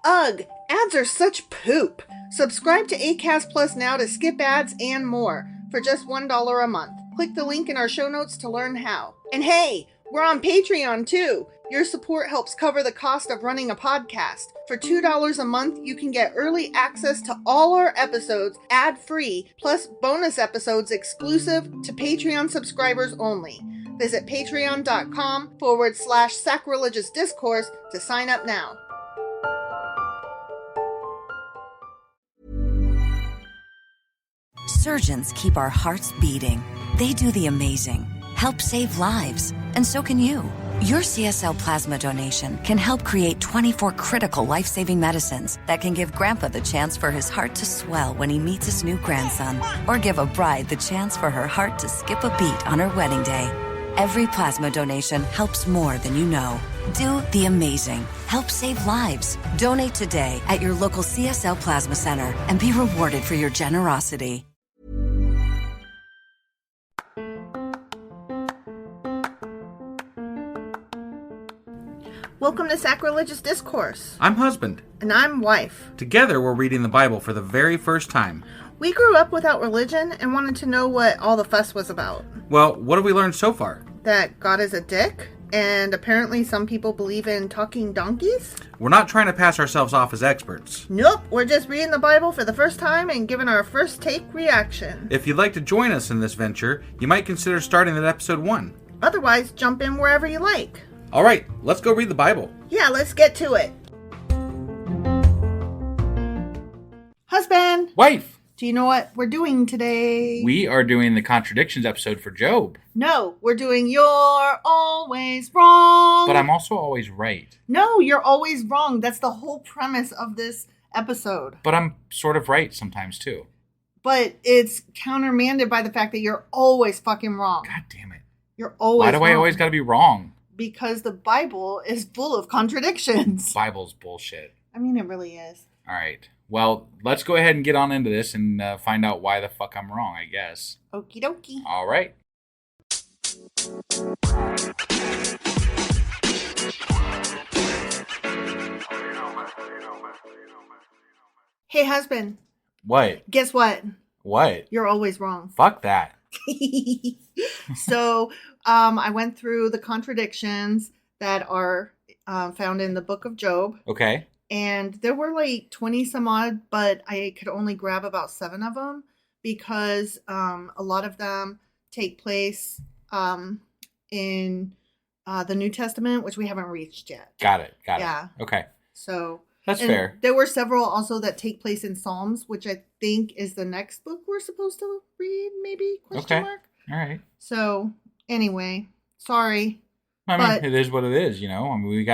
Ugh, ads are such poop. Subscribe to Acast Plus now to skip ads and more for just $1 a month. Click the link in our show notes to learn how. And hey, we're on Patreon too. Your support helps cover the cost of running a podcast. For $2 a month, you can get early access to all our episodes ad-free, plus bonus episodes exclusive to Patreon subscribers only. Visit patreon.com/sacrilegious discourse to sign up now. Surgeons keep our hearts beating. They do the amazing, help save lives, and so can you. Your CSL plasma donation can help create 24 critical life-saving medicines that can give Grandpa the chance for his heart to swell when he meets his new grandson, or give a bride the chance for her heart to skip a beat on her wedding day. Every plasma donation helps more than you know. Do the amazing. Help save lives. Donate today at your local CSL Plasma Center and be rewarded for your generosity. Welcome to Sacrilegious Discourse. I'm husband. And I'm wife. Together, we're reading the Bible for the very first time. We grew up without religion and wanted to know what all the fuss was about. Well, what have we learned so far? That God is a dick, and apparently some people believe in talking donkeys? We're not trying to pass ourselves off as experts. Nope, we're just reading the Bible for the first time and giving our first take reaction. If you'd like to join us in this venture, you might consider starting at episode 1. Otherwise, jump in wherever you like. All right, let's go read the Bible. Yeah, let's get to it. Husband! Wife! Do you know what we're doing today? We are doing the Contradictions episode for Job. No, we're doing You're Always Wrong. But I'm also always right. No, you're always wrong. That's the whole premise of this episode. But I'm sort of right sometimes too. But it's countermanded by the fact that you're always fucking wrong. God damn it. You're always wrong. Why do I always gotta be wrong? Because the Bible is full of contradictions. Bible's bullshit. I mean, it really is. All right. Well, let's go ahead and get on into this and find out why the fuck I'm wrong, I guess. Okie dokie. All right. Hey, husband. What? Guess what? What? You're always wrong. Fuck that. So, I went through the contradictions that are found in the book of Job. Okay. And there were like 20 some odd, but I could only grab about 7 of them because a lot of them take place in the New Testament, which we haven't reached yet. Got it. Yeah. Okay. So that's fair. There were several also that take place in Psalms, which I think is the next book we're supposed to read, maybe? Question mark? All right. So anyway, sorry. I mean, it is what it is, you know. I mean, we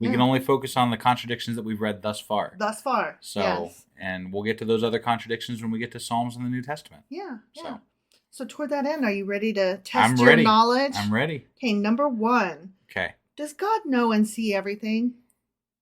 can only focus on the contradictions that we've read thus far. So, yes. And we'll get to those other contradictions when we get to Psalms in the New Testament. Yeah. So toward that end, are you ready to test your knowledge? I'm ready. Okay, number 1. Okay. Does God know and see everything?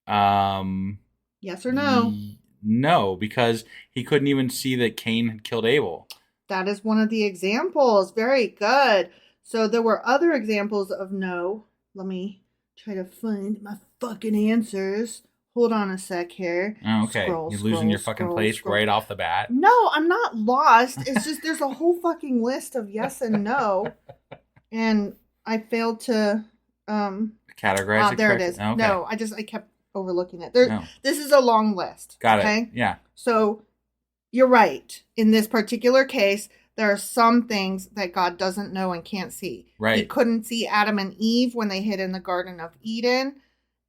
Yes or no? No, because he couldn't even see that Cain had killed Abel. That is one of the examples. Very good. So there were other examples of no. Let me try to find my fucking answers. Hold on a sec here. Oh, okay. You're losing your fucking place right off the bat. No, I'm not lost. It's just there's a whole fucking list of yes and no. And I failed to categorize it. There it is. Okay. No, I kept overlooking it. This is a long list. Got okay? it. Yeah. So you're right. In this particular case, there are some things that God doesn't know and can't see. Right. He couldn't see Adam and Eve when they hid in the Garden of Eden.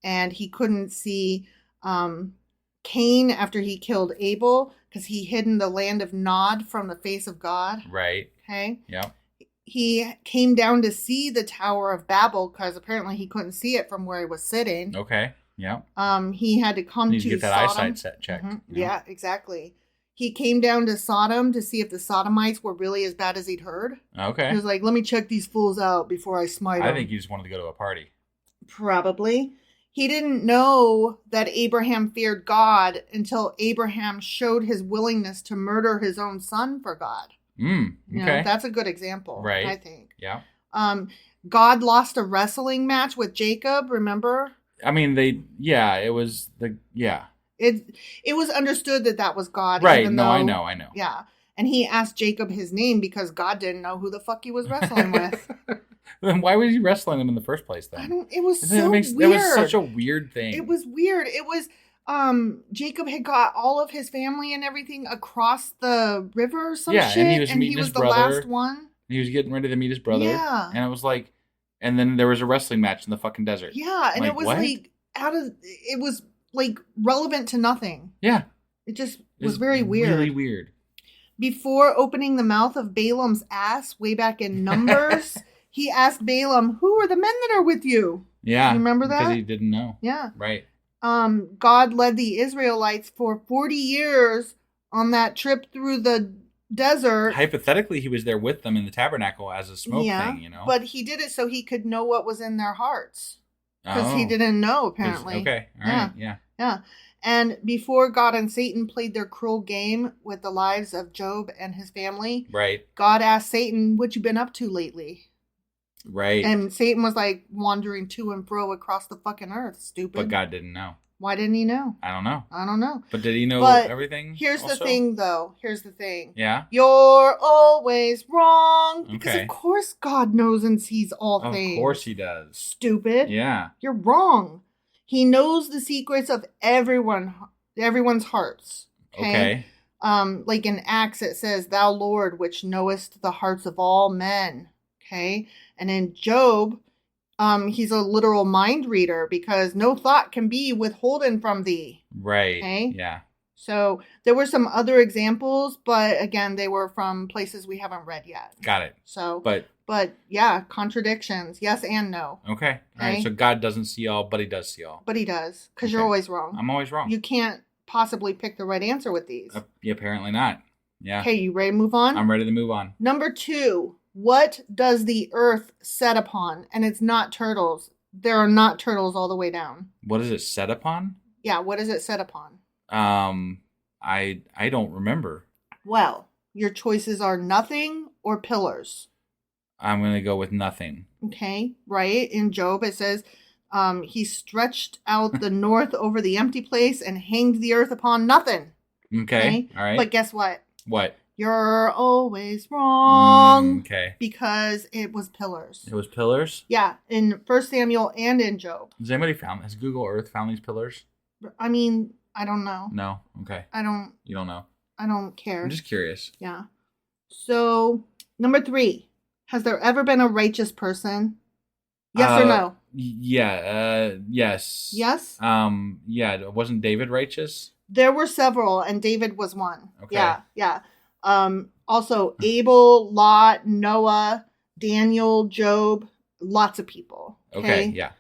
And he couldn't see Cain after he killed Abel because he hid in the land of Nod from the face of God. Right. Okay. Yep. He came down to see the Tower of Babel because apparently he couldn't see it from where he was sitting. Okay. Yeah. He had to come to get that Sodom. eyesight checked. Mm-hmm. Yeah, exactly. He came down to Sodom to see if the Sodomites were really as bad as he'd heard. Okay. He was like, let me check these fools out before I smite them. I think he just wanted to go to a party. Probably. He didn't know that Abraham feared God until Abraham showed his willingness to murder his own son for God. Okay. You know, that's a good example, right. I think. Yeah. God lost a wrestling match with Jacob, remember? I mean, it was It was understood that was God. Right. Even No, though, I know. Yeah. And he asked Jacob his name because God didn't know who the fuck he was wrestling with. Then why was he wrestling him in the first place then? It was weird. That was such a weird thing. It was weird. It was Jacob had got all of his family and everything across the river or some shit. And he was the last one. He was getting ready to meet his brother. Yeah. And it was like, and then there was a wrestling match in the fucking desert. Yeah, and it was what? it was like relevant to nothing. Yeah. It just was very weird. Really weird. Before opening the mouth of Balaam's ass way back in Numbers, he asked Balaam, "Who are the men that are with you?" Yeah. You remember that? Because he didn't know. Yeah. Right. God led the Israelites for 40 years on that trip through the desert. Hypothetically, he was there with them in the tabernacle as a smoke thing, you know? But he did it so he could know what was in their hearts. Because he Oh. didn't know, apparently. Okay. All right. Yeah. Yeah. And before God and Satan played their cruel game with the lives of Job and his family, Right. God asked Satan, "What you been up to lately?" Right. And Satan was like wandering to and fro across the fucking earth, stupid. But God didn't know. Why didn't he know? I don't know. I don't know. But did he know But everything? Here's also? the thing, though. Here's the thing. Yeah? You're always wrong. Because Okay. of course God knows and sees all things. Of course he does. Stupid. Yeah. You're wrong. He knows the secrets of everyone's hearts. Okay. Like in Acts it says, "Thou Lord, which knowest the hearts of all men." Okay. And in Job, he's a literal mind reader because no thought can be withholden from thee. Right. Okay. Yeah. So there were some other examples, but again, they were from places we haven't read yet. Got it. So, But yeah, contradictions. Yes and no. okay. All right. So God doesn't see all, but he does see all. But he does, because Okay. you're always wrong. I'm always wrong. You can't possibly pick the right answer with these. Yeah, apparently not. Yeah. Okay, you ready to move on? I'm ready to move on. Number 2, what does the earth set upon? And it's not turtles. There are not turtles all the way down. What is it set upon? Yeah, what is it set upon? I don't remember. Well, your choices are nothing or pillars. I'm gonna go with nothing. Okay, right? In Job, it says, he stretched out the north over the empty place and hanged the earth upon nothing. Okay. All right. But guess what? What? You're always wrong. Okay. Because it was pillars. It was pillars? Yeah, in 1 Samuel and in Job. Has Google Earth found these pillars? I mean, I don't know. No. Okay. You don't know. I don't care. I'm just curious. Yeah. So, number 3. Has there ever been a righteous person? Yes or no? Yeah. Yes. Yes? Yeah. Wasn't David righteous? There were several, and David was one. Okay. Yeah. Also, Abel, Lot, Noah, Daniel, Job, lots of people. Okay. Yeah.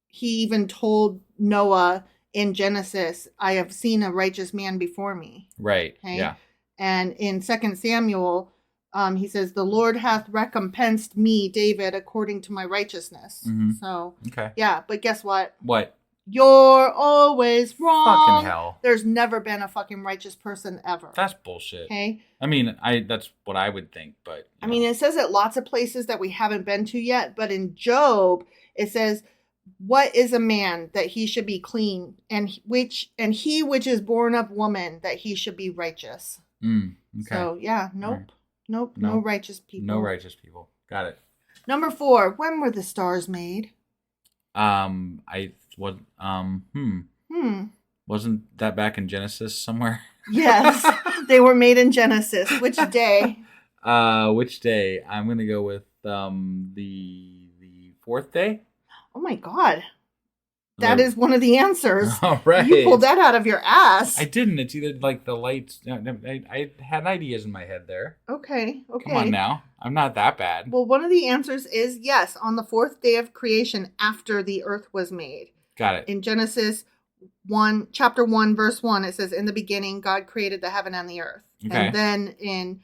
He even told Noah in Genesis, "I have seen a righteous man before me." Right. Okay? Yeah. And in 2 Samuel, he says, "The Lord hath recompensed me, David, according to my righteousness." Mm-hmm. So, okay. Yeah, but guess what? What? You're always wrong. Fucking hell. There's never been a fucking righteous person ever. That's bullshit. Okay? I mean, that's what I would think, but... I mean, it says it lots of places that we haven't been to yet, but in Job, it says, "What is a man that he should be clean, and he which is born of woman that he should be righteous?" Okay. So, yeah, nope. Right. Nope, no righteous people. No righteous people. Got it. Number 4, when were the stars made? Wasn't that back in Genesis somewhere? Yes, they were made in Genesis. Which day? Which day? I'm gonna go with the 4th day. Oh my God. That is one of the answers. All right. You pulled that out of your ass. I didn't. It's either like the lights. I had ideas in my head there. Okay. Come on now. I'm not that bad. Well, one of the answers is yes, on the 4th day of creation after the earth was made. Got it. In Genesis chapter 1, verse 1, it says, "In the beginning, God created the heaven and the earth." Okay. And then in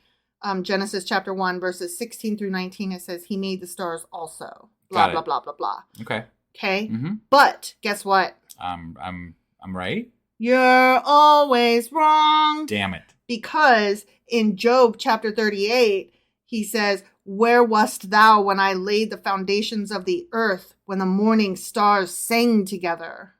Genesis chapter 1, verses 16 through 19, it says, "He made the stars also." Blah, blah, blah, blah, blah. Okay. Okay. Mm-hmm. But guess what? I'm right. You're always wrong. Damn it. Because in Job chapter 38, he says, "Where wast thou when I laid the foundations of the earth, when the morning stars sang together?"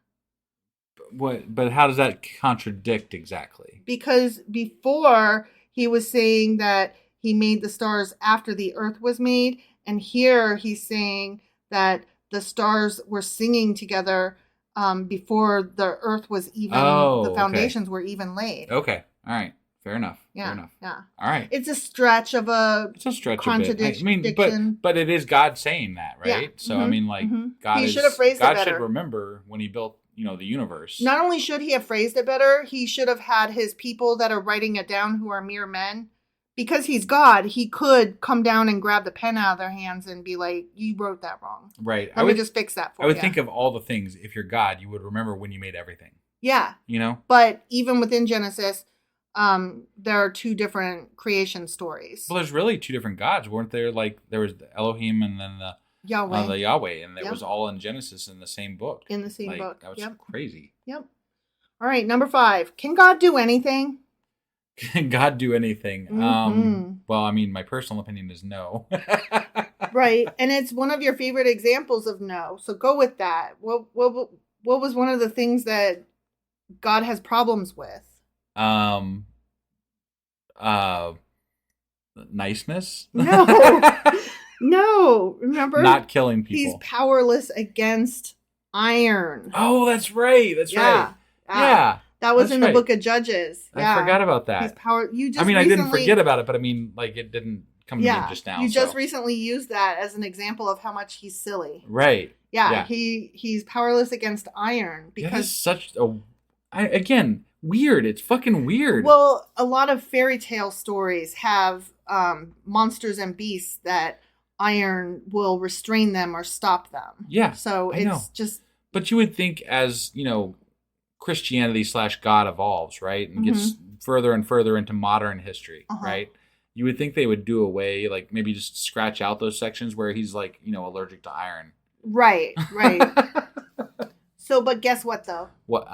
What? But how does that contradict exactly? Because before he was saying that he made the stars after the earth was made, and here he's saying that the stars were singing together before the earth was even, the foundations were even laid. Okay. All right. Fair enough. Yeah. Fair enough. Yeah. All right. It's a stretch of a contradiction. I mean, but it is God saying that, right? Yeah. So I mean, like God should have phrased it better. God should remember when he built, the universe. Not only should he have phrased it better, he should have had his people that are writing it down who are mere men. Because he's God, he could come down and grab the pen out of their hands and be like, you wrote that wrong. Right. Let me just fix that for you. I would think of all the things. If you're God, you would remember when you made everything. Yeah. But even within Genesis, there are two different creation stories. Well, there's really two different gods, weren't there? Like, there was the Elohim and then the Yahweh, and it was all in Genesis in the same book. In the same book. That was crazy. Yep. All right, number 5. Can God do anything? Can God do anything? Well, I mean, my personal opinion is no. Right, and it's one of your favorite examples of no. So go with that. What was one of the things that God has problems with? Niceness? No. Remember? Not killing people. He's powerless against iron. Oh, that's right. Yeah. That was in the book of Judges. I forgot about that. He's I didn't forget about it, but I mean, like, it didn't come to me just now. You just recently used that as an example of how much he's silly. Right. Yeah. He's powerless against iron because it's such again, weird. It's fucking weird. Well, a lot of fairy tale stories have monsters and beasts that iron will restrain them or stop them. Yeah. So it's just. But you would think as, Christianity / God evolves, right? And gets further and further into modern history, right? You would think they would do away, like maybe just scratch out those sections where he's like, allergic to iron. Right. So, but guess what though? What?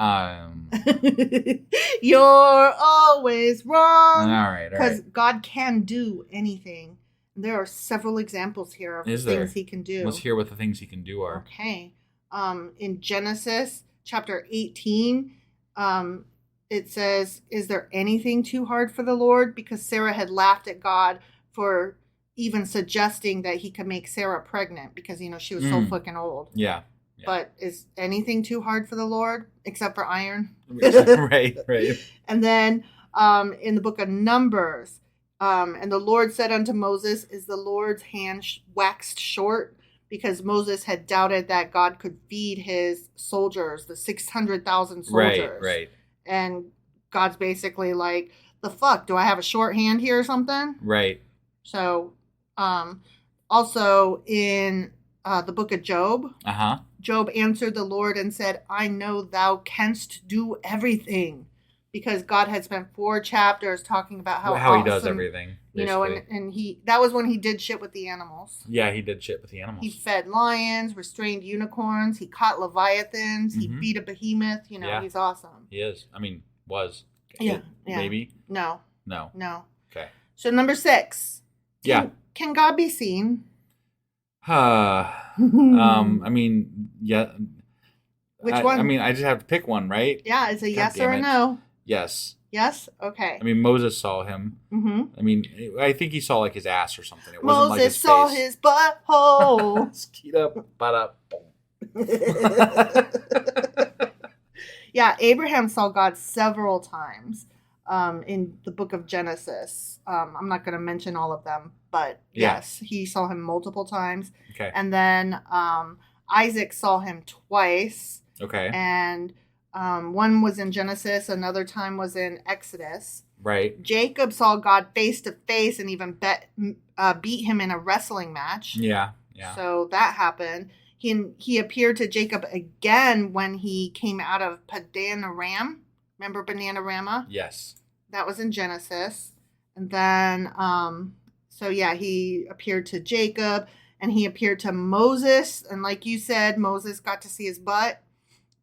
You're always wrong. All right. Because God can do anything. There are several examples here of things he can do. Let's hear what the things he can do are. Okay. In Genesis chapter 18, it says, "Is there anything too hard for the Lord?" Because Sarah had laughed at God for even suggesting that he could make Sarah pregnant because, she was so fucking old. Yeah. But is anything too hard for the Lord except for iron? Right. And then in the book of Numbers, and the Lord said unto Moses, "Is the Lord's hand waxed short?" Because Moses had doubted that God could feed his soldiers, the 600,000 soldiers. Right. And God's basically like, the fuck? Do I have a short hand here or something? Right. So, also in the book of Job, Job answered the Lord and said, "I know thou canst do everything." Because God had spent 4 chapters talking about how he awesome, does everything. And that was when he did shit with the animals. Yeah, he did shit with the animals. He fed lions, restrained unicorns, he caught leviathans, he beat a behemoth. He's awesome. He is. I mean, was. Yeah. Maybe? No. Okay. So number 6. Can God be seen? I mean, yeah. Which one? I mean, I just have to pick one, right? Yeah, it's a yes or a no. Yes. Yes? Okay. I mean, Moses saw him. I mean, I think he saw like his ass or something. It wasn't like his face. Saw his butthole. Skeet up, butt up. Yeah, Abraham saw God several times in the book of Genesis. I'm not going to mention all of them, but yes, he saw him multiple times. Okay. And then Isaac saw him twice. Okay. And one was in Genesis, another time was in Exodus. Right. Jacob saw God face to face and even beat him in a wrestling match. Yeah. So that happened. He appeared to Jacob again when he came out of Padan Aram. Remember Padan-aram? Yes. That was in Genesis. And then, he appeared to Jacob and he appeared to Moses. And like you said, Moses got to see his butt.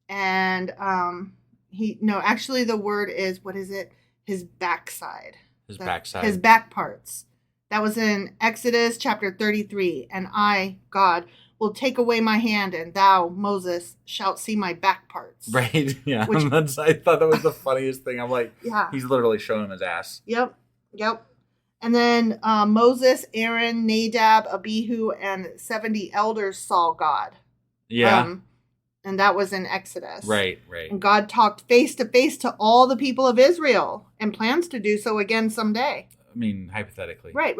And actually the word is, what is it? His backside. His backside. His back parts. That was in Exodus chapter 33. "And I, God, will take away my hand, and thou, Moses, shalt see my back parts. Right. Yeah. Which, I thought that was the funniest thing. I'm like, yeah. He's literally showing him his ass. Yep. And then Moses, Aaron, Nadab, Abihu, and 70 elders saw God. Yeah. And that was in Exodus. Right. And God talked face to face to all the people of Israel and plans to do so again someday. I mean, hypothetically. Right.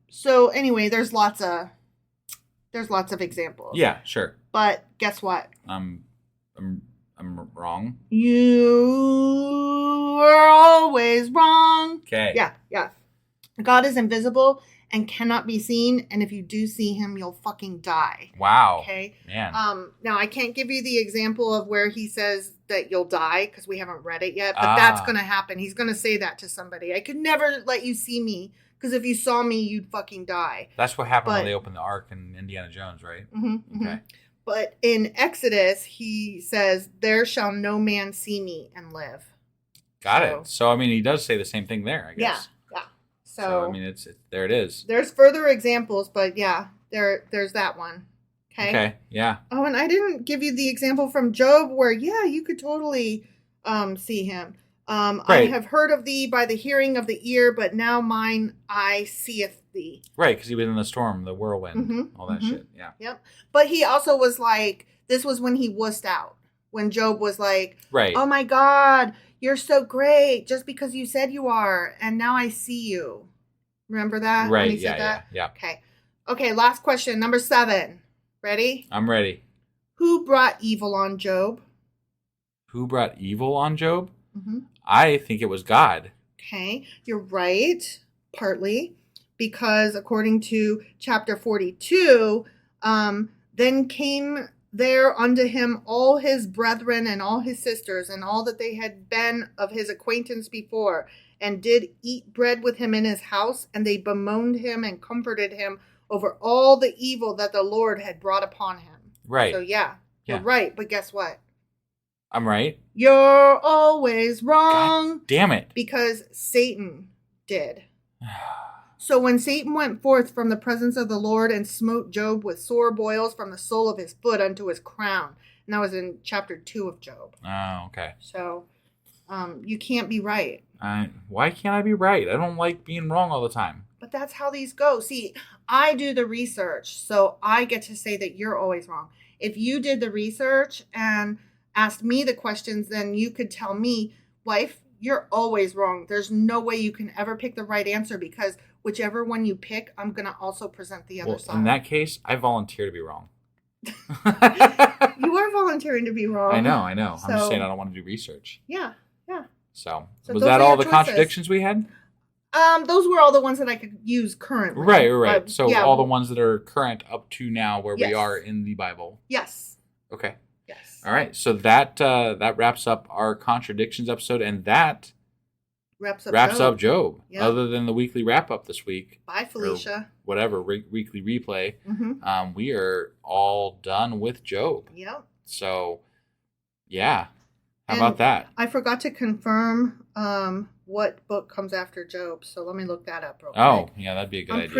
So anyway, there's lots of examples. Yeah, sure. But guess what? I'm wrong. You are always wrong. Okay. Yeah. God is invisible and cannot be seen, and if you do see him, you'll fucking die. Wow. Okay. Man. Now I can't give you the example of where he says that you'll die because we haven't read it yet, but that's going to happen. He's going to say that to somebody. I could never let you see me because if you saw me, you'd fucking die. That's what happened when they opened the Ark in Indiana Jones, right? Mm-hmm, okay. But in Exodus, he says, "There shall no man see me and live." Got it. So I mean, he does say the same thing there, I guess. Yeah. So I mean, it's there. It is. There's further examples, but yeah, there's that one. Okay. Yeah. Oh, and I didn't give you the example from Job where you could totally see him. Right. I have heard of thee by the hearing of the ear, but now mine eye seeth thee. Right, because he was in the storm, the whirlwind, all that shit. Yeah. Yep. But he also was like, this was when he wussed out. When Job was like, right. "Oh my God, you're so great just because you said you are, and now I see you." Remember that? Right, when he said that? Yeah. Okay, last question, number 7. Ready? I'm ready. Who brought evil on Job? Who brought evil on Job? Mm-hmm. I think it was God. Okay, you're right, partly, because according to chapter 42, then came there unto him all his brethren and all his sisters and all that they had been of his acquaintance before, and did eat bread with him in his house, and they bemoaned him and comforted him over all the evil that the Lord had brought upon him. Right. So you're right, but guess what? I'm right. You're always wrong. God damn it. Because Satan did. So when Satan went forth from the presence of the Lord and smote Job with sore boils from the sole of his foot unto his crown. And that was in chapter 2 of Job. Oh, okay. So you can't be right. Why can't I be right? I don't like being wrong all the time. But that's how these go. See, I do the research, so I get to say that you're always wrong. If you did the research and asked me the questions, then you could tell me, wife, you're always wrong. There's no way you can ever pick the right answer because whichever one you pick, I'm going to also present the other side. In that case, I volunteer to be wrong. You are volunteering to be wrong. I know. So, I'm just saying I don't want to do research. Yeah. So those was that are all your the choices. contradictions we had? Those were all the ones that I could use currently. Right. So all the ones that are current up to now where we are in the Bible. Yes. Okay. Yes. All right. So that wraps up our contradictions episode, and that wraps up Job. Yep. Other than the weekly wrap up this week. Bye, Felicia. Whatever weekly replay. Mm-hmm. We are all done with Job. Yep. So, yeah. How about that? I forgot to confirm what book comes after Job, so let me look that up real quick. Oh, yeah, that'd be a good idea. I'm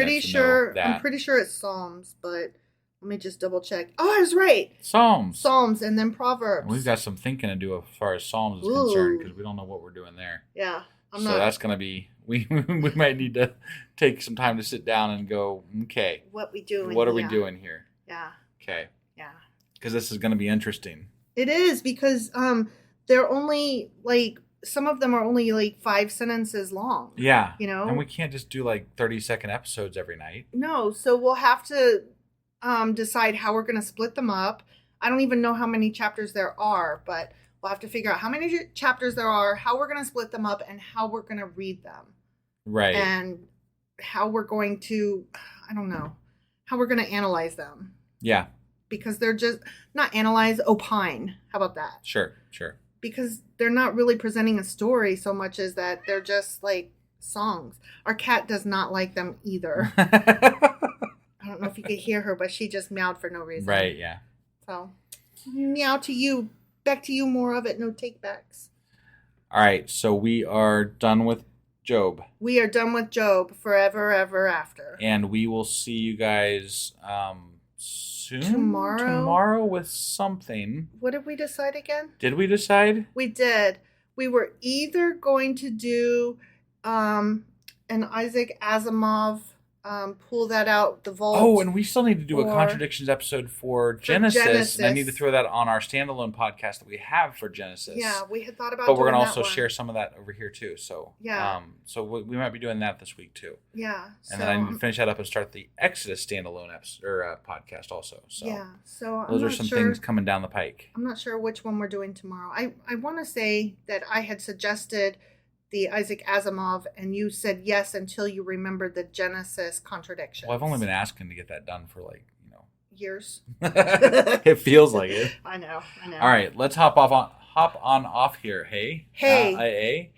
pretty sure it's Psalms, but let me just double check. Oh, I was right. Psalms and then Proverbs. We've got some thinking to do as far as Psalms is concerned because we don't know what we're doing there. Yeah. That's going to be, we might need to take some time to sit down and go, okay. What are we doing here? Yeah. Okay. Yeah. Because this is going to be interesting. It is because they're only some of them are only 5 sentences long. Yeah. You know? And we can't just do 30-second episodes every night. No. So we'll have to decide how we're going to split them up. I don't even know how many chapters there are, but we'll have to figure out how many chapters there are, how we're going to split them up, and how we're going to read them. Right. And how we're going to, how we're going to analyze them. Yeah. Because they're just, not analyze, opine. How about that? Sure. Because they're not really presenting a story so much as that they're just songs. Our cat does not like them either. I don't know if you could hear her, but she just meowed for no reason. Right, yeah. So, meow to you. Back to you, more of it. No take backs. All right, so we are done with Job. We are done with Job forever, ever after. And we will see you guys soon. Tomorrow with something. What did we decide again? Did we decide? We did. We were either going to do an Isaac Asimov, pull that out, the vault. Oh, and we still need to do a Contradictions episode for Genesis. And I need to throw that on our standalone podcast that we have for Genesis. Yeah, we had thought about But we're going going to also share some of that over here, too. So, yeah. So we might be doing that this week, too. Yeah. And then I need to finish that up and start the Exodus standalone episode, or podcast also. So yeah. So those are some things coming down the pike. I'm not sure which one we're doing tomorrow. I want to say that I had suggested the Isaac Asimov, and you said yes until you remembered the Genesis Contradictions. Well, I've only been asking to get that done for years. It feels like it. I know. All right, let's hop on off here. Hey. Hey.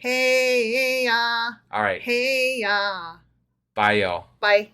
All right. Hey. Bye, y'all. Bye.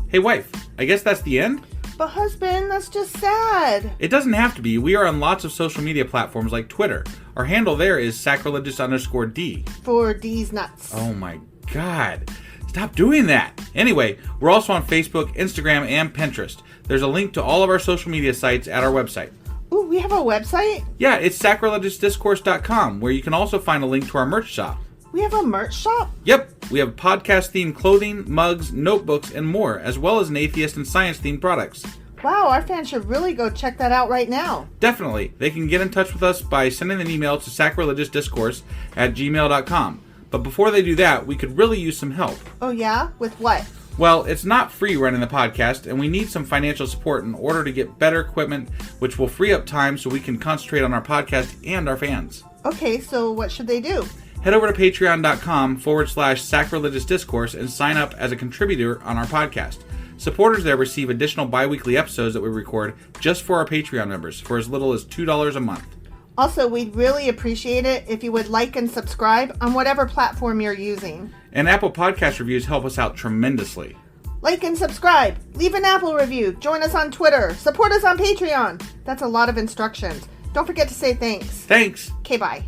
Hey, wife. I guess that's the end? But husband, that's just sad. It doesn't have to be. We are on lots of social media platforms like Twitter. Our handle there is sacrilegious_D. For D's nuts. Oh my God. Stop doing that. Anyway, we're also on Facebook, Instagram, and Pinterest. There's a link to all of our social media sites at our website. Ooh, we have a website? Yeah, it's sacrilegiousdiscourse.com, where you can also find a link to our merch shop. We have a merch shop? Yep, we have podcast-themed clothing, mugs, notebooks, and more, as well as an atheist and science-themed products. Wow, our fans should really go check that out right now. Definitely. They can get in touch with us by sending an email to sacrilegiousdiscourse@gmail.com. But before they do that, we could really use some help. Oh yeah? With what? Well, it's not free running the podcast, and we need some financial support in order to get better equipment, which will free up time so we can concentrate on our podcast and our fans. Okay, so what should they do? Head over to patreon.com/sacrilegiousdiscourse and sign up as a contributor on our podcast. Supporters there receive additional bi-weekly episodes that we record just for our Patreon members for as little as $2 a month. Also, we'd really appreciate it if you would like and subscribe on whatever platform you're using. And Apple Podcast reviews help us out tremendously. Like and subscribe. Leave an Apple review. Join us on Twitter. Support us on Patreon. That's a lot of instructions. Don't forget to say thanks. Thanks. Okay, bye.